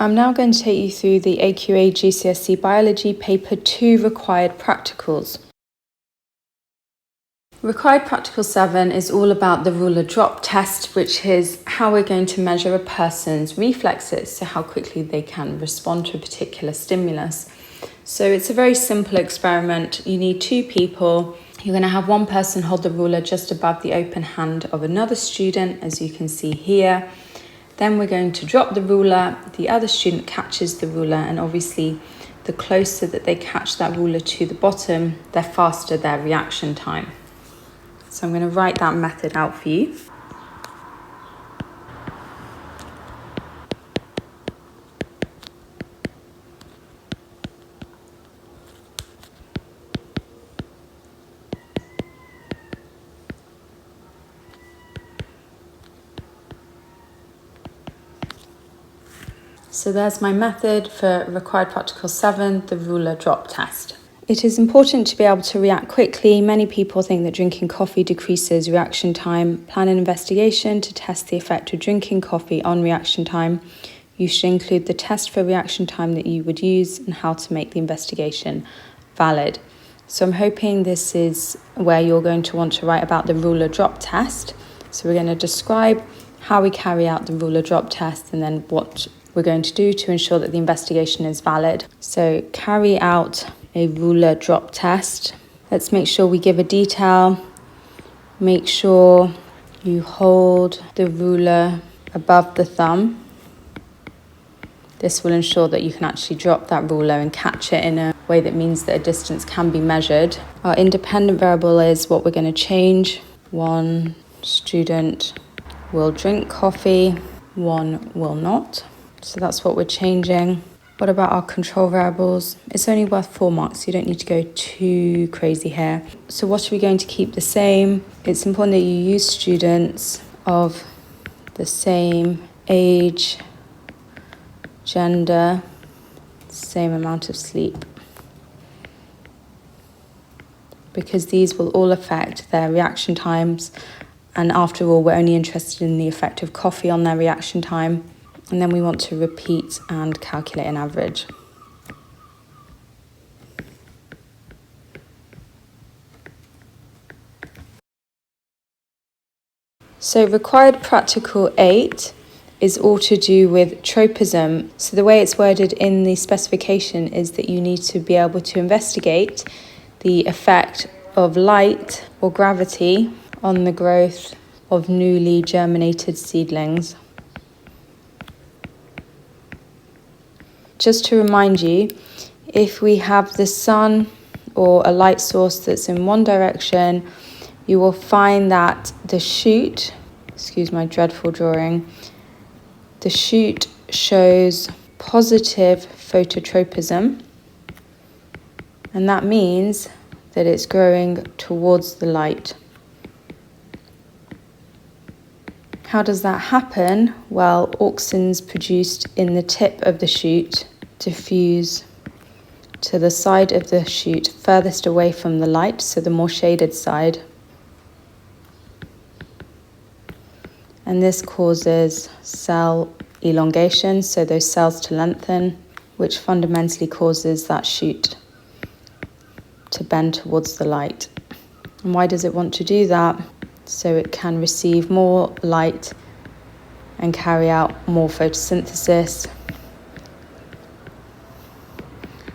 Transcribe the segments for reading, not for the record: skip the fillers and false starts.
I'm now going to take you through the AQA GCSE Biology Paper 2 required practicals. Required Practical 7 is all about the ruler drop test, which is how we're going to measure a person's reflexes, so how quickly they can respond to a particular stimulus. So it's a very simple experiment. You need two people. You're going to have one person hold the ruler just above the open hand of another student, as you can see here. Then we're going to drop the ruler, the other student catches the ruler, and obviously the closer that they catch that ruler to the bottom, the faster their reaction time. So I'm going to write that method out for you. So there's my method for Required Practical 7, the ruler drop test. It is important to be able to react quickly. Many people think that drinking coffee decreases reaction time. Plan an investigation to test the effect of drinking coffee on reaction time. You should include the test for reaction time that you would use and how to make the investigation valid. So I'm hoping this is where you're going to want to write about the ruler drop test. So we're going to describe how we carry out the ruler drop test and then what we're going to do to ensure that the investigation is valid. So carry out a ruler drop test. Let's make sure we give a detail. Make sure you hold the ruler above the thumb. This will ensure that you can actually drop that ruler and catch it in a way that means that a distance can be measured. Our independent variable is what we're going to change. One student will drink coffee, one will not. So that's what we're changing. What about our control variables? It's only worth 4 marks, so you don't need to go too crazy here. So what are we going to keep the same? It's important that you use students of the same age, gender, same amount of sleep, because these will all affect their reaction times. And after all, we're only interested in the effect of coffee on their reaction time. And then we want to repeat and calculate an average. So required practical 8 is all to do with tropism. So the way it's worded in the specification is that you need to be able to investigate the effect of light or gravity on the growth of newly germinated seedlings. Just to remind you, if we have the sun or a light source that's in one direction, you will find that the shoot, excuse my dreadful drawing, the shoot shows positive phototropism, and that means that it's growing towards the light. How does that happen? Well, auxins produced in the tip of the shoot diffuse to the side of the shoot furthest away from the light, so the more shaded side. And this causes cell elongation, so those cells to lengthen, which fundamentally causes that shoot to bend towards the light. And why does it want to do that? So it can receive more light and carry out more photosynthesis.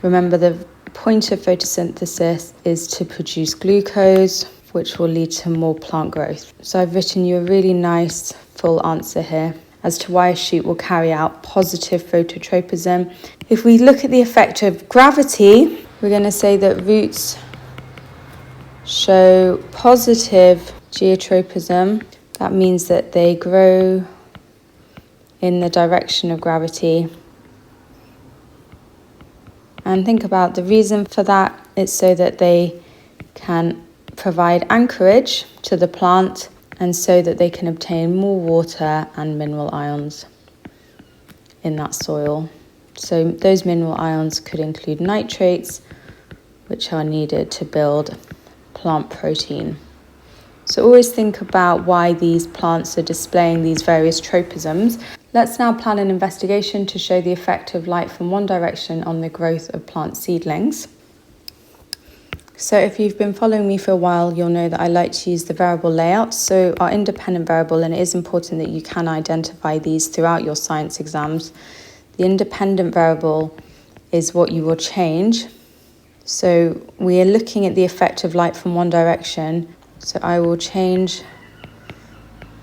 Remember, the point of photosynthesis is to produce glucose, which will lead to more plant growth. So I've written you a really nice full answer here as to why a shoot will carry out positive phototropism. If we look at the effect of gravity, we're going to say that roots show positive geotropism. That means that they grow in the direction of gravity. And think about the reason for that. It's so that they can provide anchorage to the plant and so that they can obtain more water and mineral ions in that soil. So those mineral ions could include nitrates, which are needed to build plant protein. So always think about why these plants are displaying these various tropisms. Let's now plan an investigation to show the effect of light from one direction on the growth of plant seedlings. So if you've been following me for a while, you'll know that I like to use the variable layout. So our independent variable, and it is important that you can identify these throughout your science exams. The independent variable is what you will change. So we are looking at the effect of light from one direction. So I will change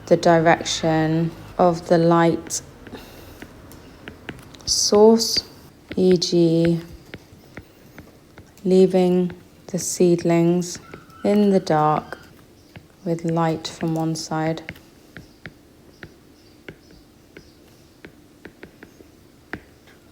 the direction of the light source, e.g. leaving the seedlings in the dark with light from one side.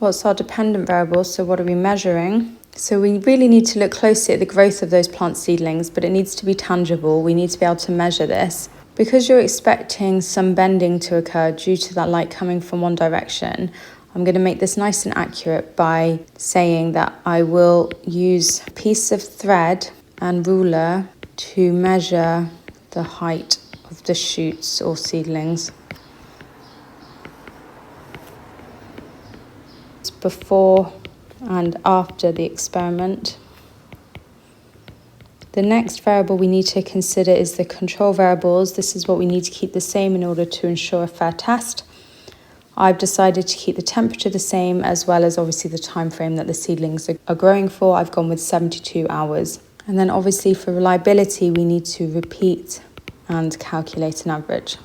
What's our dependent variable? So what are we measuring? So we really need to look closely at the growth of those plant seedlings, but it needs to be tangible. We need to be able to measure this. Because you're expecting some bending to occur due to that light coming from one direction, I'm going to make this nice and accurate by saying that I will use a piece of thread and ruler to measure the height of the shoots or seedlings. It's before and after the experiment. The next variable we need to consider is the control variables. This is what we need to keep the same in order to ensure a fair test. I've decided to keep the temperature the same, as well as obviously the time frame that the seedlings are growing for. I've gone with 72 hours. And then obviously for reliability, we need to repeat and calculate an average.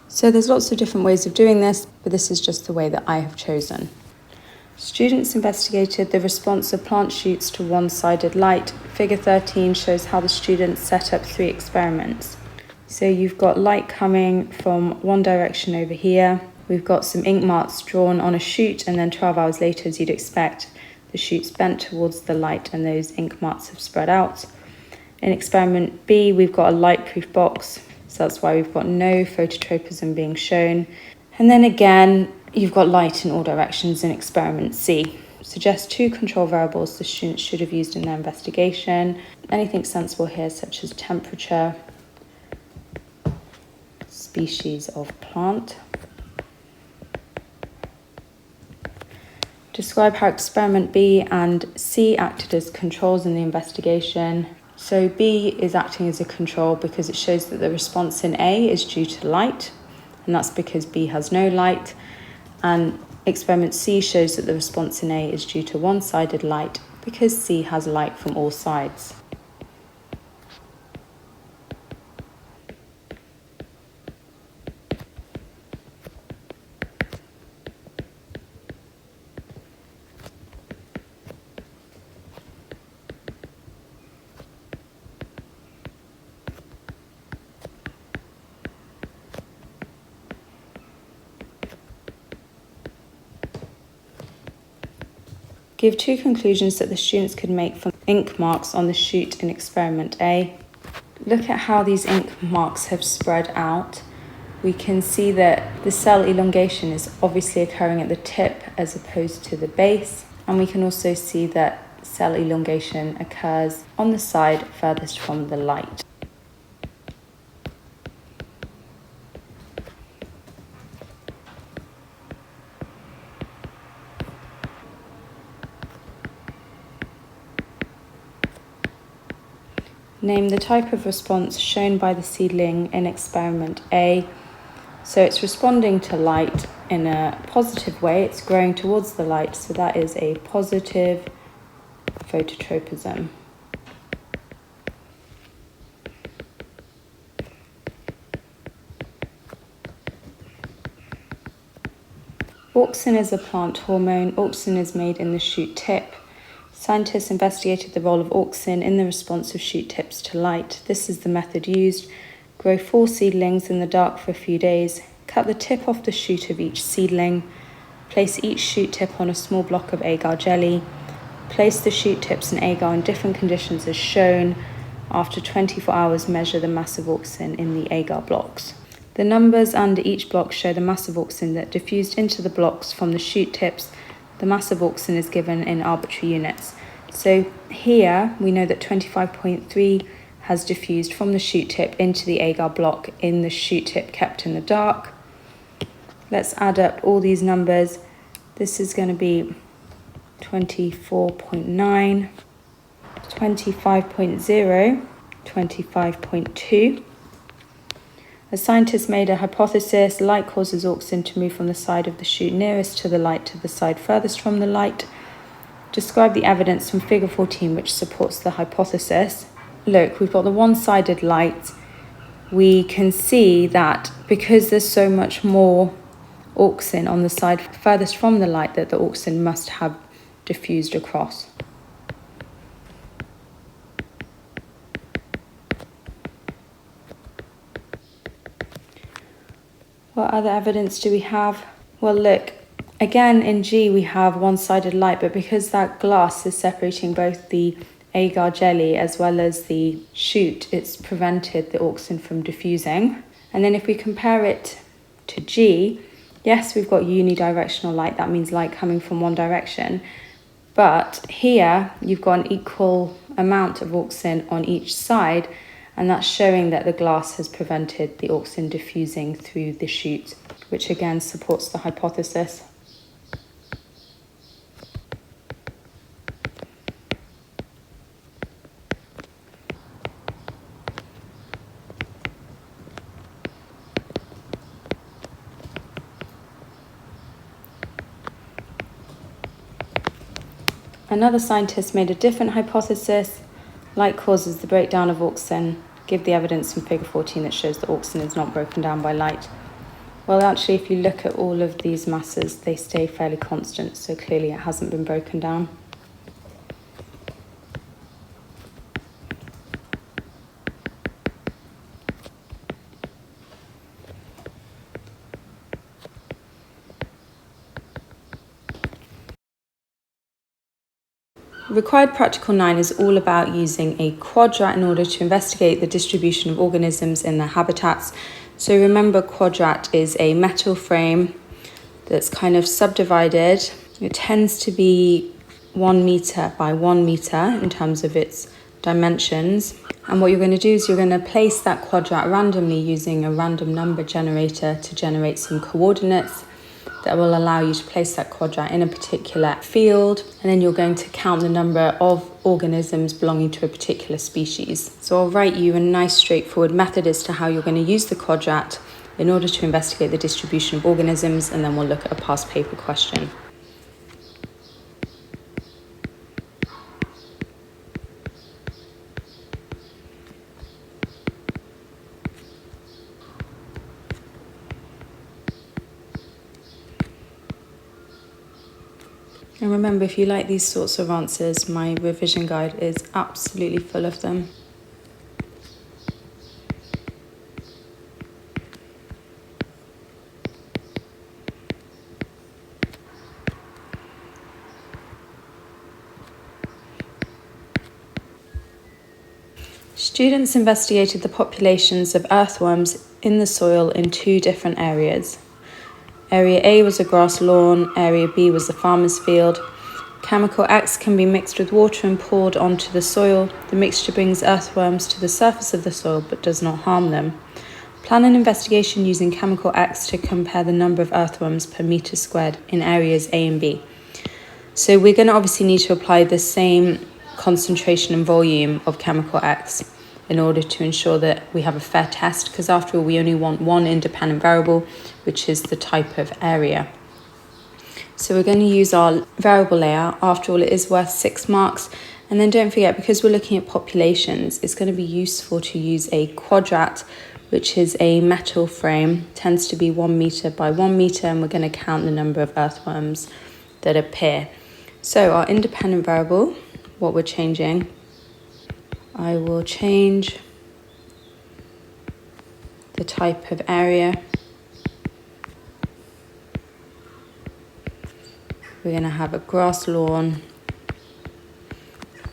So there's lots of different ways of doing this, but this is just the way that I have chosen. Students investigated the response of plant shoots to one-sided light. Figure 13 shows how the students set up 3 experiments. So you've got light coming from one direction over here. We've got some ink marks drawn on a shoot, and then 12 hours later, as you'd expect, the shoot's bent towards the light and those ink marks have spread out. In experiment B, we've got a light-proof box, so that's why we've got no phototropism being shown. And then again, you've got light in all directions in experiment C. Suggest 2 control variables the students should have used in their investigation. Anything sensible here, such as temperature, species of plant. Describe how experiment B and C acted as controls in the investigation. So B is acting as a control because it shows that the response in A is due to light, and that's because B has no light. And experiment C shows that the response in A is due to one-sided light because C has light from all sides. Give 2 conclusions that the students could make from ink marks on the shoot in experiment A. Look at how these ink marks have spread out. We can see that the cell elongation is obviously occurring at the tip as opposed to the base. And we can also see that cell elongation occurs on the side furthest from the light. Name the type of response shown by the seedling in experiment A. So it's responding to light in a positive way. It's growing towards the light, so that is a positive phototropism. Auxin is a plant hormone. Auxin is made in the shoot tip. Scientists investigated the role of auxin in the response of shoot tips to light. This is the method used. Grow 4 seedlings in the dark for a few days. Cut the tip off the shoot of each seedling. Place each shoot tip on a small block of agar jelly. Place the shoot tips in agar in different conditions as shown. After 24 hours, measure the mass of auxin in the agar blocks. The numbers under each block show the mass of auxin that diffused into the blocks from the shoot tips. The mass of auxin is given in arbitrary units. So here we know that 25.3 has diffused from the shoot tip into the agar block in the shoot tip kept in the dark. Let's add up all these numbers. This is going to be 24.9, 25.0, 25.2. A scientist made a hypothesis: light causes auxin to move from the side of the shoot nearest to the light to the side furthest from the light. Describe the evidence from figure 14 which supports the hypothesis. Look, we've got the one-sided light. We can see that because there's so much more auxin on the side furthest from the light, that the auxin must have diffused across. What other evidence do we have? Well, look, again in G we have one-sided light, but because that glass is separating both the agar jelly as well as the shoot, it's prevented the auxin from diffusing. And then if we compare it to G, yes, we've got unidirectional light. That means light coming from one direction. But here you've got an equal amount of auxin on each side, and that's showing that the glass has prevented the auxin diffusing through the shoot, which again supports the hypothesis. Another scientist made a different hypothesis. Light causes the breakdown of auxin. Give the evidence in figure 14 that shows that auxin is not broken down by light. Well, actually, if you look at all of these masses, they stay fairly constant, so clearly it hasn't been broken down. Required Practical 9 is all about using a quadrat in order to investigate the distribution of organisms in their habitats. So remember, quadrat is a metal frame that's kind of subdivided. It tends to be 1 meter by 1 meter in terms of its dimensions. And what you're going to do is you're going to place that quadrat randomly using a random number generator to generate some coordinates that will allow you to place that quadrat in a particular field, and then you're going to count the number of organisms belonging to a particular species. So I'll write you a nice straightforward method as to how you're going to use the quadrat in order to investigate the distribution of organisms, and then we'll look at a past paper question. And remember, if you like these sorts of answers, my revision guide is absolutely full of them. Students investigated the populations of earthworms in the soil in 2 different areas. Area A was a grass lawn, Area B was a farmer's field. Chemical X can be mixed with water and poured onto the soil. The mixture brings earthworms to the surface of the soil but does not harm them. Plan an investigation using chemical X to compare the number of earthworms per metre squared in areas A and B. So we're going to obviously need to apply the same concentration and volume of chemical X in order to ensure that we have a fair test, because after all, we only want one independent variable, which is the type of area. So we're going to use our variable layout. After all, it is worth 6 marks. And then don't forget, because we're looking at populations, it's going to be useful to use a quadrat, which is a metal frame, tends to be 1 meter by 1 meter, and we're going to count the number of earthworms that appear. So our independent variable, what we're changing, I will change the type of area. We're going to have a grass lawn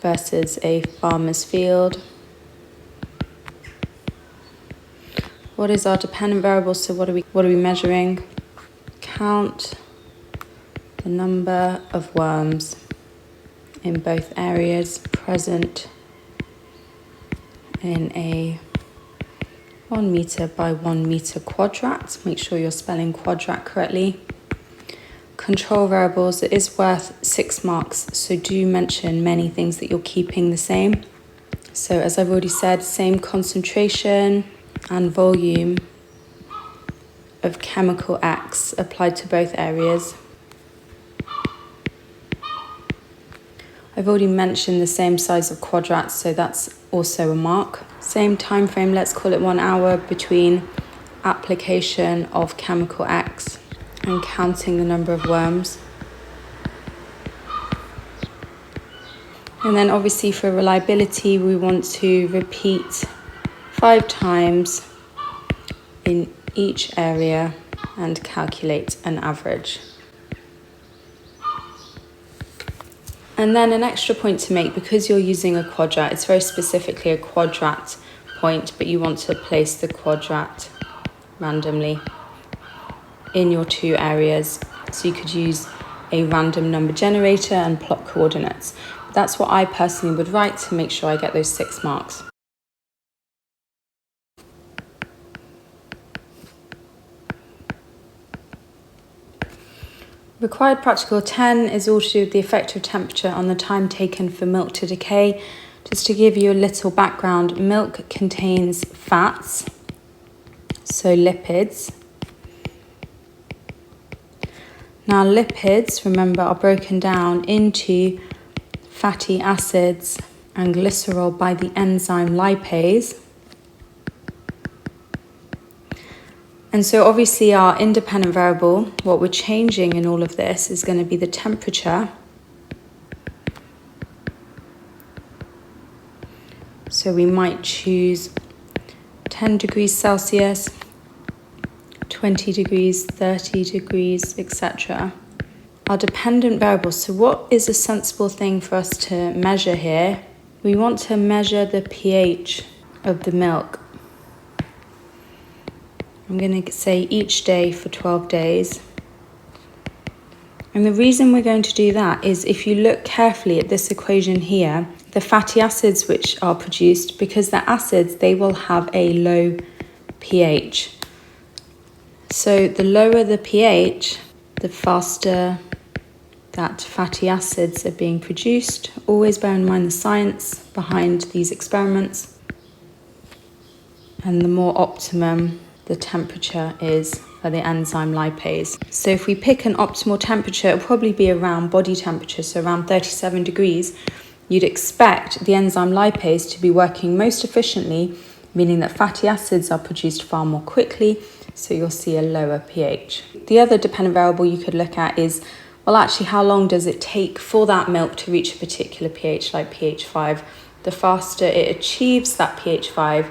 versus a farmer's field. What is our dependent variable? So what are we measuring? Count the number of worms in both areas present in a 1 meter by 1 meter quadrat. Make sure you're spelling quadrat correctly. Control variables, it is worth 6 marks, so do mention many things that you're keeping the same. So as I've already said, same concentration and volume of chemical X applied to both areas. I've already mentioned the same size of quadrats, so that's also a mark. Same time frame, let's call it 1 hour between application of chemical X and counting the number of worms. And then obviously for reliability, we want to repeat 5 times in each area and calculate an average. And then an extra point to make, because you're using a quadrat, it's very specifically a quadrat point, but you want to place the quadrat randomly in your 2 areas. So you could use a random number generator and plot coordinates. But that's what I personally would write to make sure I get those 6 marks. Required practical 10 is all to do with the effect of temperature on the time taken for milk to decay. Just to give you a little background, milk contains fats, so lipids. Now lipids, remember, are broken down into fatty acids and glycerol by the enzyme lipase. And so obviously our independent variable, what we're changing in all of this is going to be the temperature. So we might choose 10 degrees Celsius, 20 degrees, 30 degrees, etc. Our dependent variables, so what is a sensible thing for us to measure here? We want to measure the pH of the milk. I'm going to say each day for 12 days. And the reason we're going to do that is if you look carefully at this equation here, the fatty acids which are produced, because they're acids, they will have a low pH. So the lower the pH, the faster that fatty acids are being produced. Always bear in mind the science behind these experiments. And the more optimum the temperature is for the enzyme lipase. So if we pick an optimal temperature, it'll probably be around body temperature, so around 37 degrees. You'd expect the enzyme lipase to be working most efficiently, meaning that fatty acids are produced far more quickly, so you'll see a lower pH. The other dependent variable you could look at is, well, actually, how long does it take for that milk to reach a particular pH, like pH 5? The faster it achieves that pH 5,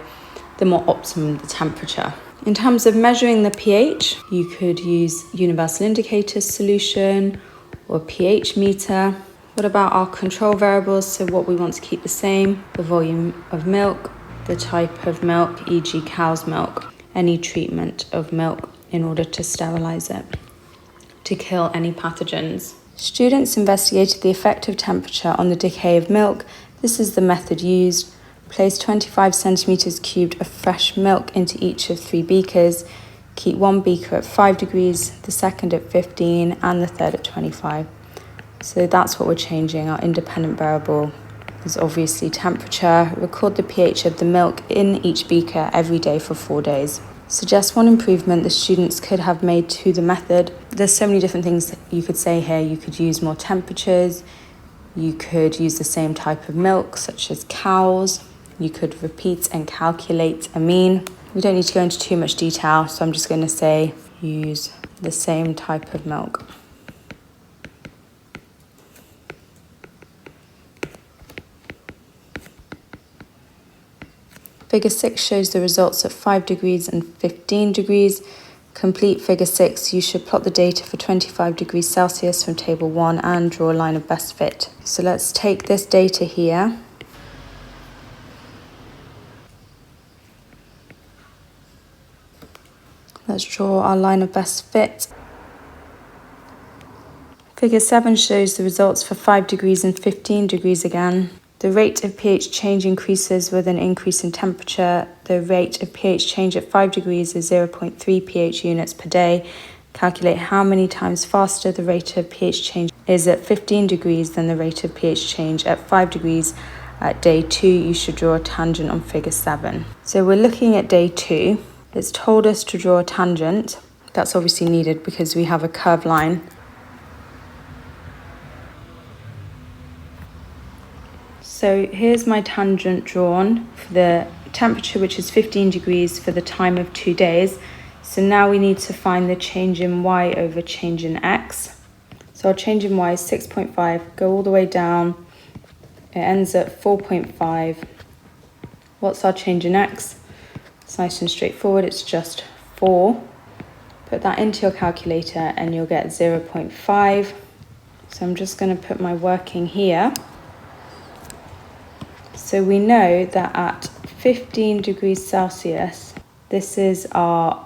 the more optimum the temperature. In terms of measuring the pH, you could use universal indicator solution or pH meter. What about our control variables? So what we want to keep the same, the volume of milk, the type of milk, e.g. cow's milk, any treatment of milk in order to sterilize it, to kill any pathogens. Students investigated the effect of temperature on the decay of milk. This is the method used. Place 25 centimeters cubed of fresh milk into each of 3 beakers. Keep one beaker at 5 degrees, the second at 15, and the third at 25. So that's what we're changing. Our independent variable is obviously temperature. Record the pH of the milk in each beaker every day for 4 days. Suggest one improvement the students could have made to the method. There's so many different things that you could say here. You could use more temperatures. You could use the same type of milk, such as cows. You could repeat and calculate a mean. We don't need to go into too much detail, so I'm just going to say use the same type of milk. Figure 6 shows the results at 5 degrees and 15 degrees. Complete figure 6. You should plot the data for 25 degrees Celsius from table 1 and draw a line of best fit. So let's take this data here. Let's draw our line of best fit. Figure 7 shows the results for 5 degrees and 15 degrees again. The rate of pH change increases with an increase in temperature. The rate of pH change at 5 degrees is 0.3 pH units per day. Calculate how many times faster the rate of pH change is at 15 degrees than the rate of pH change at 5 degrees. At day 2, you should draw a tangent on figure 7. So we're looking at day 2. It's told us to draw a tangent. That's obviously needed because we have a curved line. So here's my tangent drawn for the temperature, which is 15 degrees for the time of 2 days. So now we need to find the change in y over change in x. So our change in y is 6.5, go all the way down. It ends at 4.5. What's our change in x? It's nice and straightforward, it's just 4. Put that into your calculator and you'll get 0.5. So I'm just going to put my working here. So we know that at 15 degrees Celsius, this is our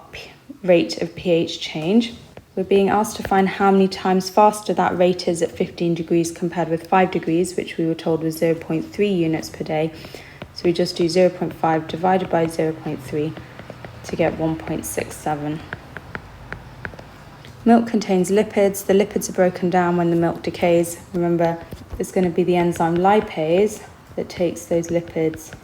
rate of pH change. We're being asked to find how many times faster that rate is at 15 degrees compared with 5 degrees, which we were told was 0.3 units per day. So we just do 0.5 divided by 0.3 to get 1.67. Milk contains lipids. The lipids are broken down when the milk decays. Remember, it's going to be the enzyme lipase that takes those lipids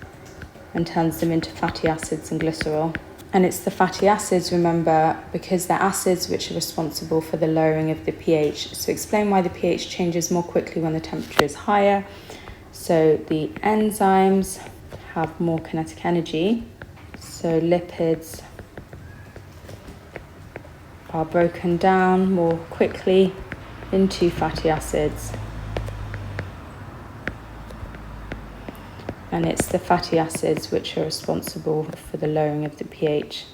and turns them into fatty acids and glycerol. And it's the fatty acids, remember, because they're acids which are responsible for the lowering of the pH. So explain why the pH changes more quickly when the temperature is higher. So the enzymes have more kinetic energy. So lipids are broken down more quickly into fatty acids. And it's the fatty acids which are responsible for the lowering of the pH.